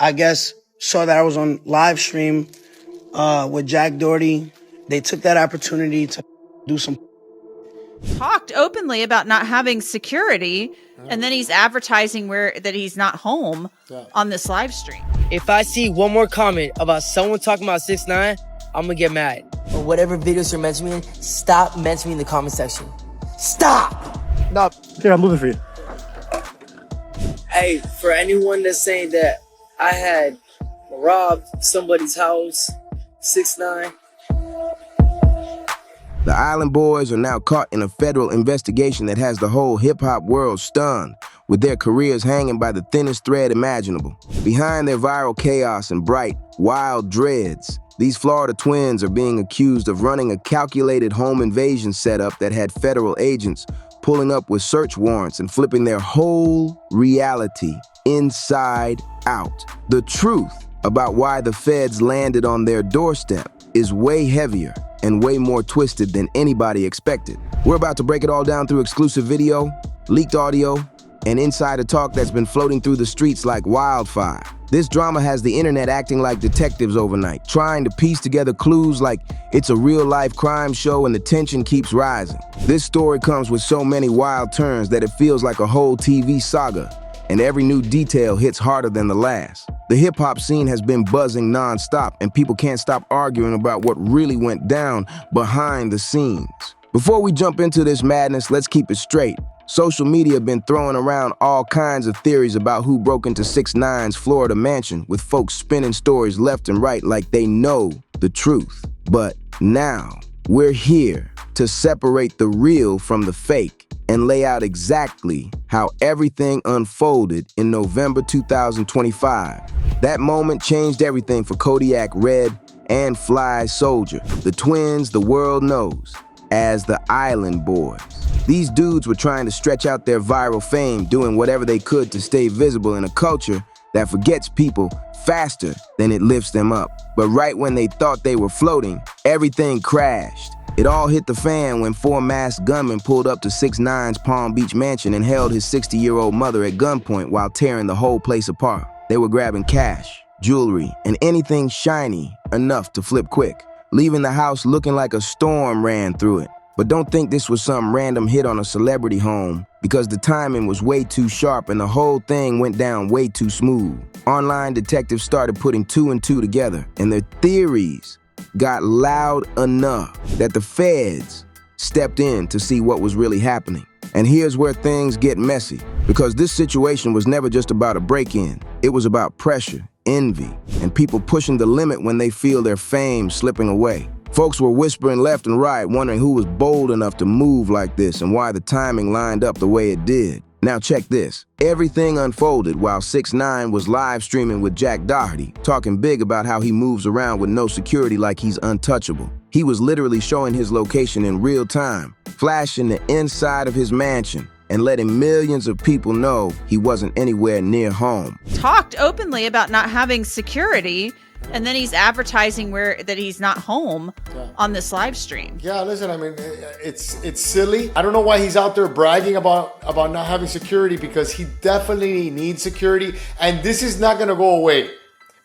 I guess, saw that I was on live stream with Jack Doherty. They took that opportunity to do some. Talked openly about not having security, and then he's advertising that he's not home on this live stream. If I see one more comment about someone talking about 6ix9ine, I'm gonna get mad. Or whatever videos you're mentioning in, stop mentioning in the comment section. Stop! No, here, I'm moving for you. Hey, for anyone that's saying that I had robbed somebody's house, 6ix9ine. The Island Boys are now caught in a federal investigation that has the whole hip-hop world stunned, with their careers hanging by the thinnest thread imaginable. Behind their viral chaos and bright, wild dreads, these Florida twins are being accused of running a calculated home invasion setup that had federal agents pulling up with search warrants and flipping their whole reality inside out. The truth about why the feds landed on their doorstep is way heavier and way more twisted than anybody expected. We're about to break it all down through exclusive video, leaked audio, and insider talk that's been floating through the streets like wildfire. This drama has the internet acting like detectives overnight, trying to piece together clues like it's a real-life crime show, and the tension keeps rising. This story comes with so many wild turns that it feels like a whole TV saga, and every new detail hits harder than the last. The hip-hop scene has been buzzing non-stop, and people can't stop arguing about what really went down behind the scenes. Before we jump into this madness, let's keep it straight. Social media have been throwing around all kinds of theories about who broke into 6ix9ine's Florida mansion, with folks spinning stories left and right like they know the truth. But now, we're here to separate the real from the fake and lay out exactly how everything unfolded in November 2025. That moment changed everything for Kodiak Red and Fly Soldier, the twins the world knows as the Island Boys. These dudes were trying to stretch out their viral fame, doing whatever they could to stay visible in a culture that forgets people faster than it lifts them up. But right when they thought they were floating, everything crashed. It all hit the fan when 4 masked gunmen pulled up to 6ix9ine's Palm Beach mansion and held his 60-year-old mother at gunpoint while tearing the whole place apart. They were grabbing cash, jewelry, and anything shiny enough to flip quick, leaving the house looking like a storm ran through it. But don't think this was some random hit on a celebrity home, because the timing was way too sharp and the whole thing went down way too smooth. Online detectives started putting 2 and 2 together, and their theories got loud enough that the feds stepped in to see what was really happening. And here's where things get messy, because this situation was never just about a break-in. It was about pressure, envy, and people pushing the limit when they feel their fame slipping away. Folks were whispering left and right, wondering who was bold enough to move like this and why the timing lined up the way it did. Now check this. Everything unfolded while 6ix9ine was live streaming with Jack Doherty, talking big about how he moves around with no security like he's untouchable. He was literally showing his location in real time, flashing the inside of his mansion, and letting millions of people know he wasn't anywhere near home. Talked openly about not having security, and then he's advertising that he's not home on this live stream. Yeah, listen, I mean, it's silly. I don't know why he's out there bragging about not having security, because he definitely needs security, and this is not gonna go away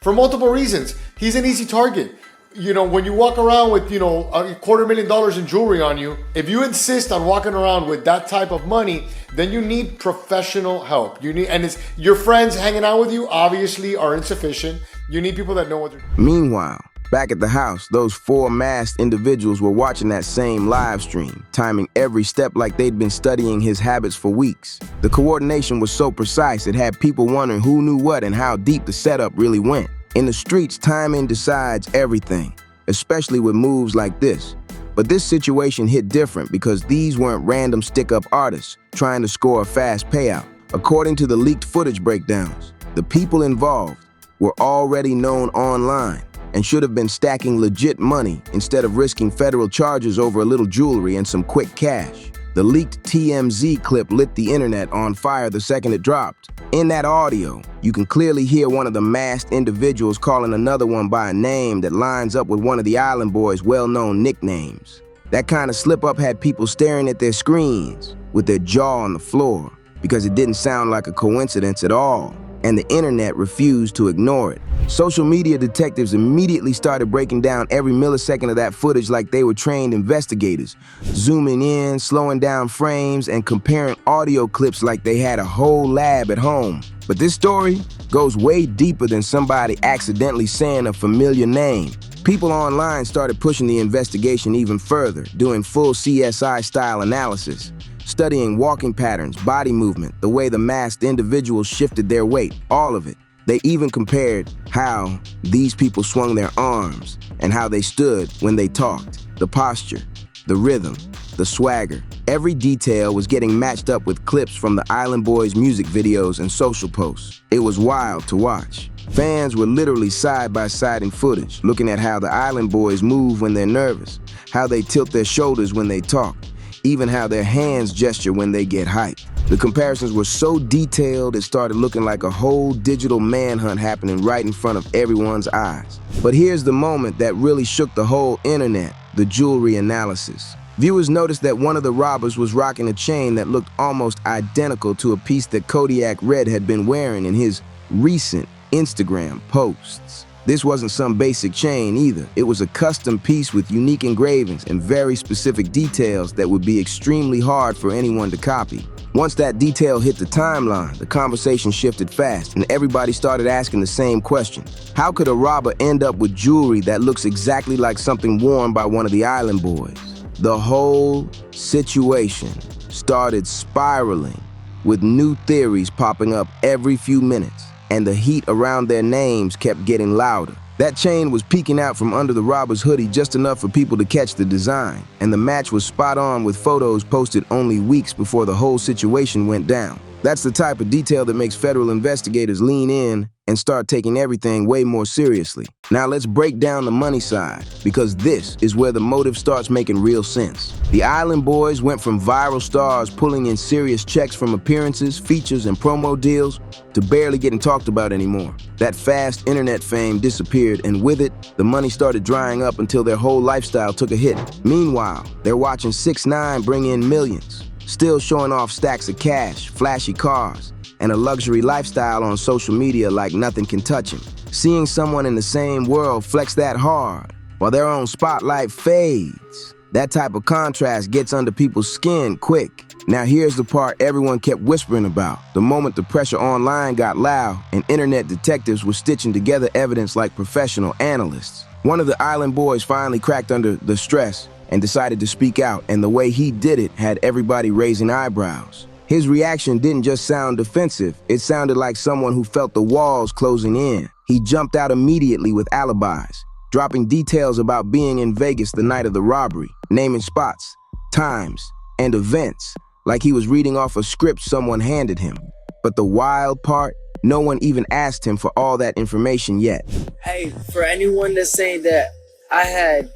for multiple reasons. He's an easy target. You know, when you walk around with, $250,000 in jewelry on you, if you insist on walking around with that type of money, then you need professional help. And your friends hanging out with you obviously are insufficient. You need people that know what they're doing. Meanwhile, back at the house, those 4 masked individuals were watching that same live stream, timing every step like they'd been studying his habits for weeks. The coordination was so precise, it had people wondering who knew what and how deep the setup really went. In the streets, timing decides everything, especially with moves like this. But this situation hit different because these weren't random stick-up artists trying to score a fast payout. According to the leaked footage breakdowns, the people involved were already known online and should have been stacking legit money instead of risking federal charges over a little jewelry and some quick cash. The leaked TMZ clip lit the internet on fire the second it dropped. In that audio, you can clearly hear one of the masked individuals calling another one by a name that lines up with one of the Island Boys' well-known nicknames. That kind of slip-up had people staring at their screens with their jaw on the floor, because it didn't sound like a coincidence at all. and the internet refused to ignore it. Social media detectives immediately started breaking down every millisecond of that footage like they were trained investigators, zooming in, slowing down frames, and comparing audio clips like they had a whole lab at home. But this story goes way deeper than somebody accidentally saying a familiar name. People online started pushing the investigation even further, doing full CSI-style analysis, studying walking patterns, body movement, the way the masked individuals shifted their weight, all of it. They even compared how these people swung their arms and how they stood when they talked, the posture, the rhythm, the swagger. Every detail was getting matched up with clips from the Island Boys music videos and social posts. It was wild to watch. Fans were literally side-by-siding footage, looking at how the Island Boys move when they're nervous, how they tilt their shoulders when they talk, even how their hands gesture when they get hyped. The comparisons were so detailed, it started looking like a whole digital manhunt happening right in front of everyone's eyes. But here's the moment that really shook the whole internet, the jewelry analysis. Viewers noticed that one of the robbers was rocking a chain that looked almost identical to a piece that Kodiak Red had been wearing in his recent Instagram posts. This wasn't some basic chain either. It was a custom piece with unique engravings and very specific details that would be extremely hard for anyone to copy. Once that detail hit the timeline, the conversation shifted fast, and everybody started asking the same question. How could a robber end up with jewelry that looks exactly like something worn by one of the Island Boys? The whole situation started spiraling, with new theories popping up every few minutes, and the heat around their names kept getting louder. That chain was peeking out from under the robber's hoodie just enough for people to catch the design, and the match was spot on with photos posted only weeks before the whole situation went down. That's the type of detail that makes federal investigators lean in and start taking everything way more seriously. Now let's break down the money side, because this is where the motive starts making real sense. The Island Boys went from viral stars pulling in serious checks from appearances, features, and promo deals to barely getting talked about anymore. That fast internet fame disappeared, and with it, the money started drying up until their whole lifestyle took a hit. Meanwhile, they're watching 6ix9ine bring in millions, still showing off stacks of cash, flashy cars, and a luxury lifestyle on social media like nothing can touch him. Seeing someone in the same world flex that hard while their own spotlight fades, that type of contrast gets under people's skin quick. Now here's the part everyone kept whispering about. The moment the pressure online got loud and internet detectives were stitching together evidence like professional analysts. One of the Island Boys finally cracked under the stress and decided to speak out, and the way he did it had everybody raising eyebrows. His reaction didn't just sound defensive, it sounded like someone who felt the walls closing in. He jumped out immediately with alibis, dropping details about being in Vegas the night of the robbery, naming spots, times, and events, like he was reading off a script someone handed him. But the wild part, no one even asked him for all that information yet. Hey, for anyone that's saying that I had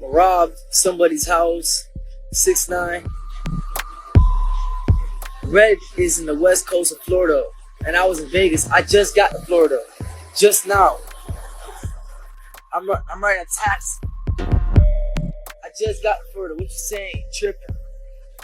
robbed somebody's house, 6ix9ine, Red is in the west coast of Florida, and I was in Vegas. I just got to Florida, just now. I'm writing a tax. I just got to Florida. What you saying? Tripping.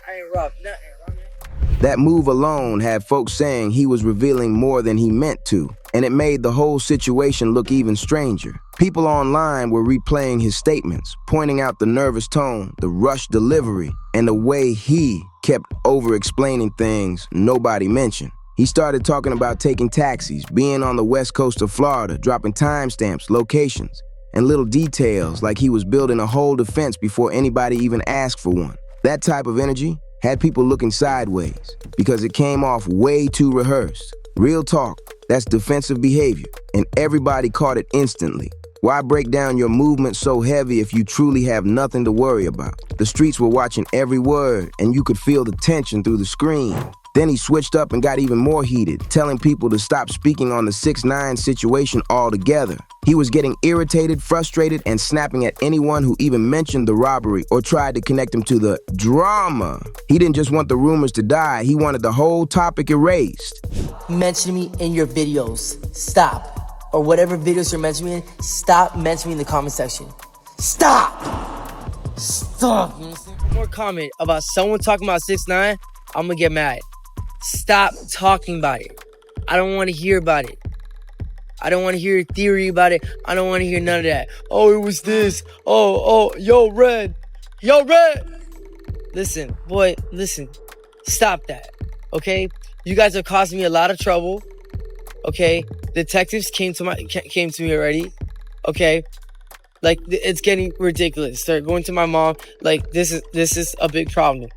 I ain't robbed nothing, man. That move alone had folks saying he was revealing more than he meant to, and it made the whole situation look even stranger. People online were replaying his statements, pointing out the nervous tone, the rushed delivery, and the way he kept over-explaining things nobody mentioned. He started talking about taking taxis, being on the west coast of Florida, dropping timestamps, locations, and little details like he was building a whole defense before anybody even asked for one. That type of energy had people looking sideways because it came off way too rehearsed. Real talk, that's defensive behavior, and everybody caught it instantly. Why break down your movement so heavy if you truly have nothing to worry about? The streets were watching every word, and you could feel the tension through the screen. Then he switched up and got even more heated, telling people to stop speaking on the 6ix9ine situation altogether. He was getting irritated, frustrated, and snapping at anyone who even mentioned the robbery or tried to connect him to the drama. He didn't just want the rumors to die, he wanted the whole topic erased. Mention me in your videos. Stop. Or whatever videos you're mentioning me in, stop mentioning me in the comment section. Stop! Stop! More comment about someone talking about 6ix9ine, I'm gonna get mad. Stop talking about it. I don't want to hear about it. I don't want to hear a theory about it. I don't want to hear none of that. Oh, it was this. Oh, yo, Red. Listen, boy, listen. Stop that, okay? You guys are causing me a lot of trouble, okay? Detectives came to me already, okay? Like, it's getting ridiculous. They're going to my mom. Like, this is a big problem.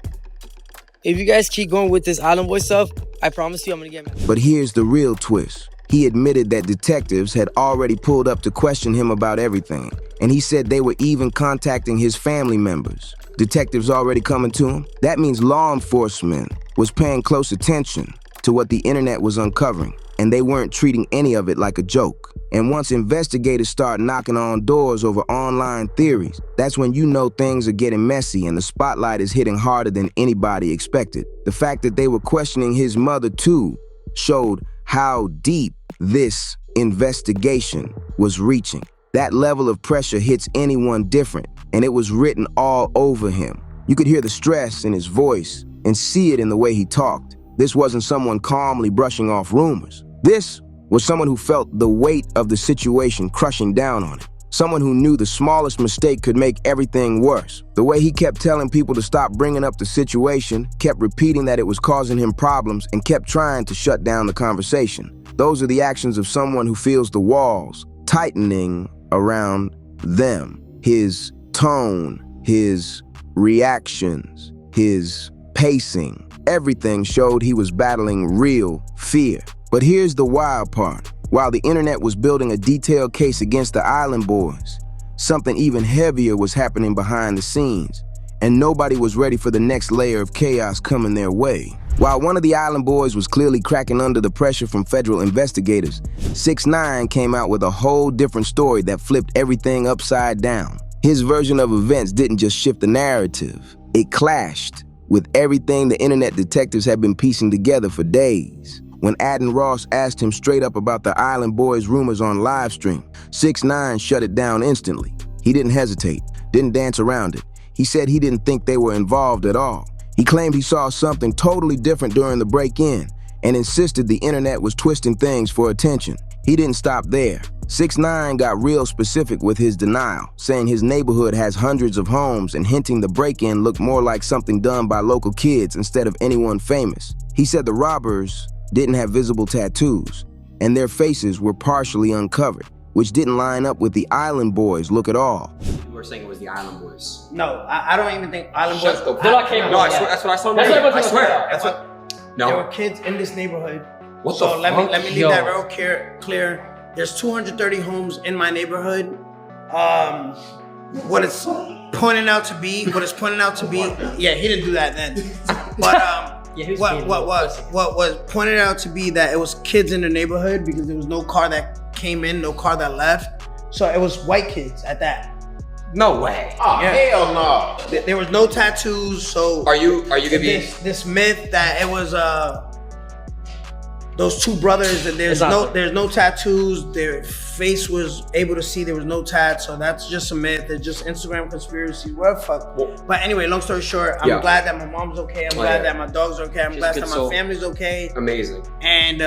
If you guys keep going with this Island Boy stuff, I promise you I'm gonna get mad. But here's the real twist. He admitted that detectives had already pulled up to question him about everything, and he said they were even contacting his family members. Detectives already coming to him? That means law enforcement was paying close attention to what the internet was uncovering, and they weren't treating any of it like a joke. And once investigators start knocking on doors over online theories, that's when you know things are getting messy and the spotlight is hitting harder than anybody expected. The fact that they were questioning his mother too showed how deep this investigation was reaching. That level of pressure hits anyone different, and it was written all over him. You could hear the stress in his voice and see it in the way he talked. This wasn't someone calmly brushing off rumors. This was someone who felt the weight of the situation crushing down on him. Someone who knew the smallest mistake could make everything worse. The way he kept telling people to stop bringing up the situation, kept repeating that it was causing him problems, and kept trying to shut down the conversation. Those are the actions of someone who feels the walls tightening around them. His tone, his reactions, his pacing, everything showed he was battling real fear. But here's the wild part. While the internet was building a detailed case against the Island Boys, something even heavier was happening behind the scenes, and nobody was ready for the next layer of chaos coming their way. While one of the Island Boys was clearly cracking under the pressure from federal investigators, 6ix9ine came out with a whole different story that flipped everything upside down. His version of events didn't just shift the narrative, it clashed with everything the internet detectives had been piecing together for days. When Adden Ross asked him straight up about the Island Boys rumors on livestream, 6ix9ine shut it down instantly. He didn't hesitate, didn't dance around it. He said he didn't think they were involved at all. He claimed he saw something totally different during the break-in and insisted the internet was twisting things for attention. He didn't stop there. 6ix9ine got real specific with his denial, saying his neighborhood has hundreds of homes and hinting the break-in looked more like something done by local kids instead of anyone famous. He said the robbers didn't have visible tattoos, and their faces were partially uncovered, which didn't line up with the Island Boys look at all. You were saying it was the Island Boys. No, I don't even think Island Boys. No, that's what I saw. I swear. That's what. No. There were kids in this neighborhood. What so the let fuck? me leave that real clear. There's 230 homes in my neighborhood. What it's pointing out to be, yeah, he didn't do that then. But what was pointed out to be that it was kids in the neighborhood because there was no car that came in, no car that left. So it was white kids at that. No way. Oh, yeah. Hell no. There was no tattoos, so Are you gonna be this myth that it was those two brothers and there's no tattoos, their face was able to see, there was no tats, so that's just a myth. It's just Instagram conspiracy, whatever fuck. But anyway, long story short, I'm glad that my mom's okay, I'm glad that my dog's okay, I'm glad that my family's okay. Amazing. And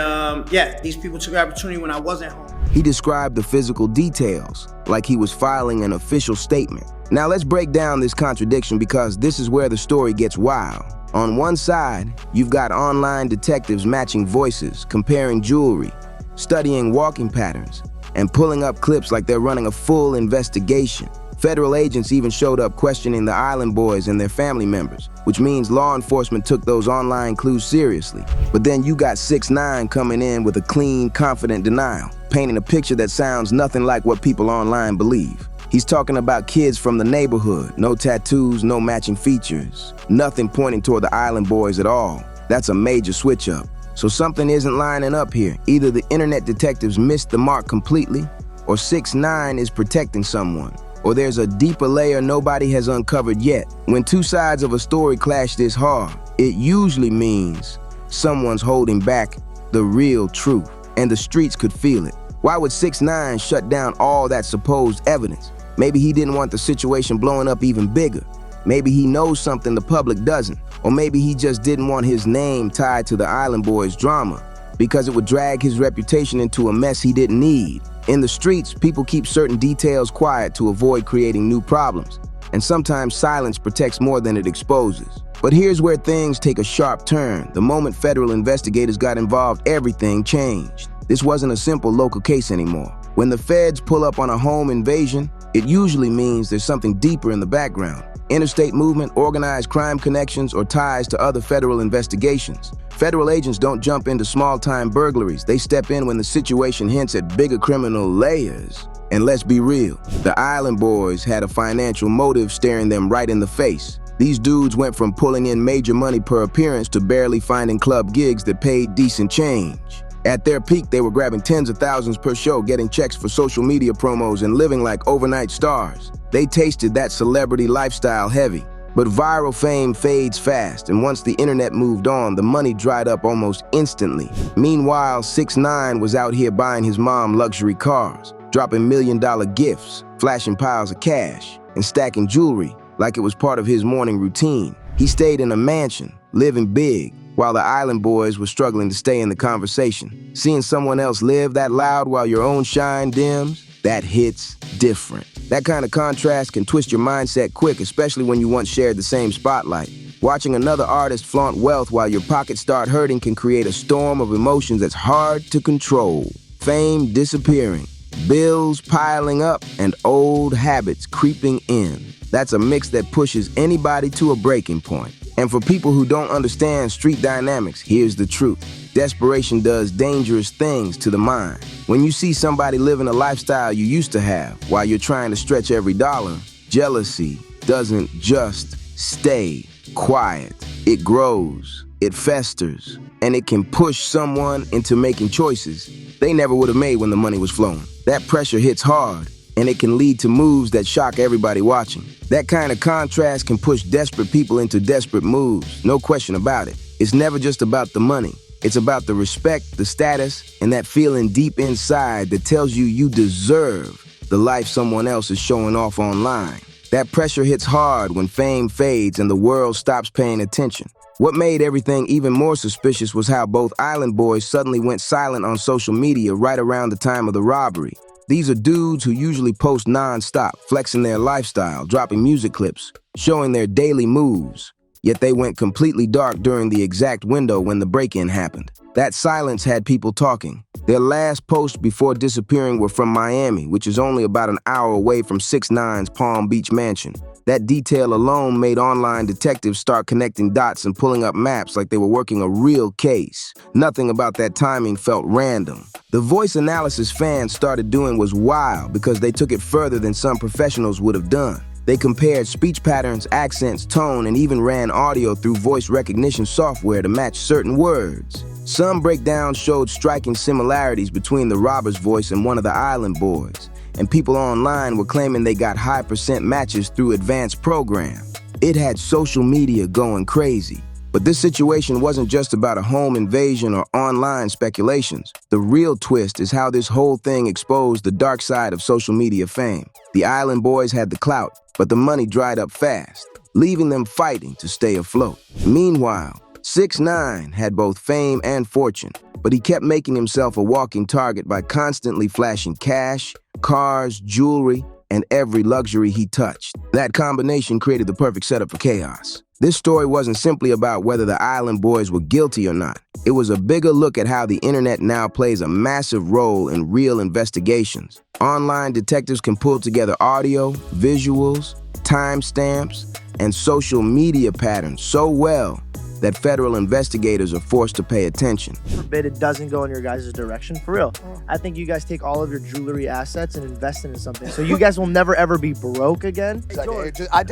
yeah, these people took the opportunity when I wasn't home. He described the physical details like he was filing an official statement. Now let's break down this contradiction because this is where the story gets wild. On one side, you've got online detectives matching voices, comparing jewelry, studying walking patterns, and pulling up clips like they're running a full investigation. Federal agents even showed up questioning the Island Boys and their family members, which means law enforcement took those online clues seriously. But then you got 6ix9ine coming in with a clean, confident denial, painting a picture that sounds nothing like what people online believe. He's talking about kids from the neighborhood, no tattoos, no matching features, nothing pointing toward the Island Boys at all. That's a major switch up. So something isn't lining up here. Either the internet detectives missed the mark completely, or 6ix9ine is protecting someone, or there's a deeper layer nobody has uncovered yet. When two sides of a story clash this hard, it usually means someone's holding back the real truth, and the streets could feel it. Why would 6ix9ine shut down all that supposed evidence? Maybe he didn't want the situation blowing up even bigger. Maybe he knows something the public doesn't. Or maybe he just didn't want his name tied to the Island Boys drama. because it would drag his reputation into a mess he didn't need. In the streets, people keep certain details quiet to avoid creating new problems, and sometimes silence protects more than it exposes. But here's where things take a sharp turn. The moment federal investigators got involved, everything changed. This wasn't a simple local case anymore. When the feds pull up on a home invasion, it usually means there's something deeper in the background. Interstate movement, organized crime connections, or ties to other federal investigations. Federal agents don't jump into small-time burglaries. They step in when the situation hints at bigger criminal layers. And let's be real, the Island Boys had a financial motive staring them right in the face. These dudes went from pulling in major money per appearance to barely finding club gigs that paid decent change. At their peak, they were grabbing tens of thousands per show, getting checks for social media promos, and living like overnight stars. They tasted that celebrity lifestyle heavy. But viral fame fades fast, and once the internet moved on, the money dried up almost instantly. Meanwhile, 6ix9ine was out here buying his mom luxury cars, dropping million-dollar gifts, flashing piles of cash, and stacking jewelry like it was part of his morning routine. He stayed in a mansion, living big, while the Island Boys were struggling to stay in the conversation. Seeing someone else live that loud while your own shine dims, that hits different. That kind of contrast can twist your mindset quick, especially when you once shared the same spotlight. Watching another artist flaunt wealth while your pockets start hurting can create a storm of emotions that's hard to control. Fame disappearing, bills piling up, and old habits creeping in. That's a mix that pushes anybody to a breaking point. And for people who don't understand street dynamics, here's the truth. Desperation does dangerous things to the mind. When you see somebody living a lifestyle you used to have while you're trying to stretch every dollar, jealousy doesn't just stay quiet. It grows, it festers, and it can push someone into making choices they never would have made when the money was flowing. That pressure hits hard, and it can lead to moves that shock everybody watching. That kind of contrast can push desperate people into desperate moves, no question about it. It's never just about the money. It's about the respect, the status, and that feeling deep inside that tells you you deserve the life someone else is showing off online. That pressure hits hard when fame fades and the world stops paying attention. What made everything even more suspicious was how both Island Boys suddenly went silent on social media right around the time of the robbery. These are dudes who usually post non-stop, flexing their lifestyle, dropping music clips, showing their daily moves. Yet they went completely dark during the exact window when the break-in happened. That silence had people talking. Their last posts before disappearing were from Miami, which is only about an hour away from 6ix9ine's Palm Beach mansion. That detail alone made online detectives start connecting dots and pulling up maps like they were working a real case. Nothing about that timing felt random. The voice analysis fans started doing was wild because they took it further than some professionals would have done. They compared speech patterns, accents, tone, and even ran audio through voice recognition software to match certain words. Some breakdowns showed striking similarities between the robber's voice and one of the Island Boys, and people online were claiming they got high % matches through advanced programs. It had social media going crazy. But this situation wasn't just about a home invasion or online speculations. The real twist is how this whole thing exposed the dark side of social media fame. The Island Boys had the clout, but the money dried up fast, leaving them fighting to stay afloat. Meanwhile, 6ix9ine had both fame and fortune, but he kept making himself a walking target by constantly flashing cash, cars, jewelry, and every luxury he touched. That combination created the perfect setup for chaos. This story wasn't simply about whether the Island Boys were guilty or not. It was a bigger look at how the internet now plays a massive role in real investigations. Online detectives can pull together audio, visuals, timestamps, and social media patterns so well that federal investigators are forced to pay attention. Forbid it doesn't go in your guys' direction, for real. I think you guys take all of your jewelry assets and invest into something, so you guys will never ever be broke again.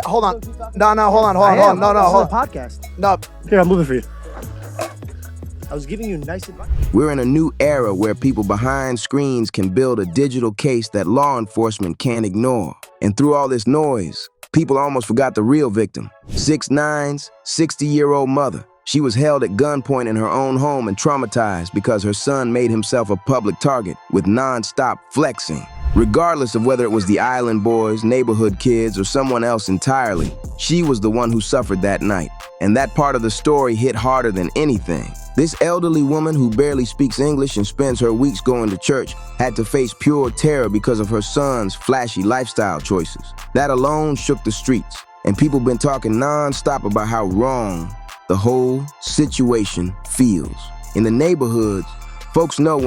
Hold on. No, hold on. No, hold on. Podcast. No. Here, I'm moving for you. I was giving you nice advice. We're in a new era where people behind screens can build a digital case that law enforcement can't ignore. And through all this noise, people almost forgot the real victim, 6ix9ine's 60-year-old mother. She was held at gunpoint in her own home and traumatized because her son made himself a public target with non-stop flexing. Regardless of whether it was the Island Boys, neighborhood kids, or someone else entirely, she was the one who suffered that night. And that part of the story hit harder than anything. This elderly woman who barely speaks English and spends her weeks going to church had to face pure terror because of her son's flashy lifestyle choices. That alone shook the streets, and people been talking non-stop about how wrong the whole situation feels. In the neighborhoods, folks know when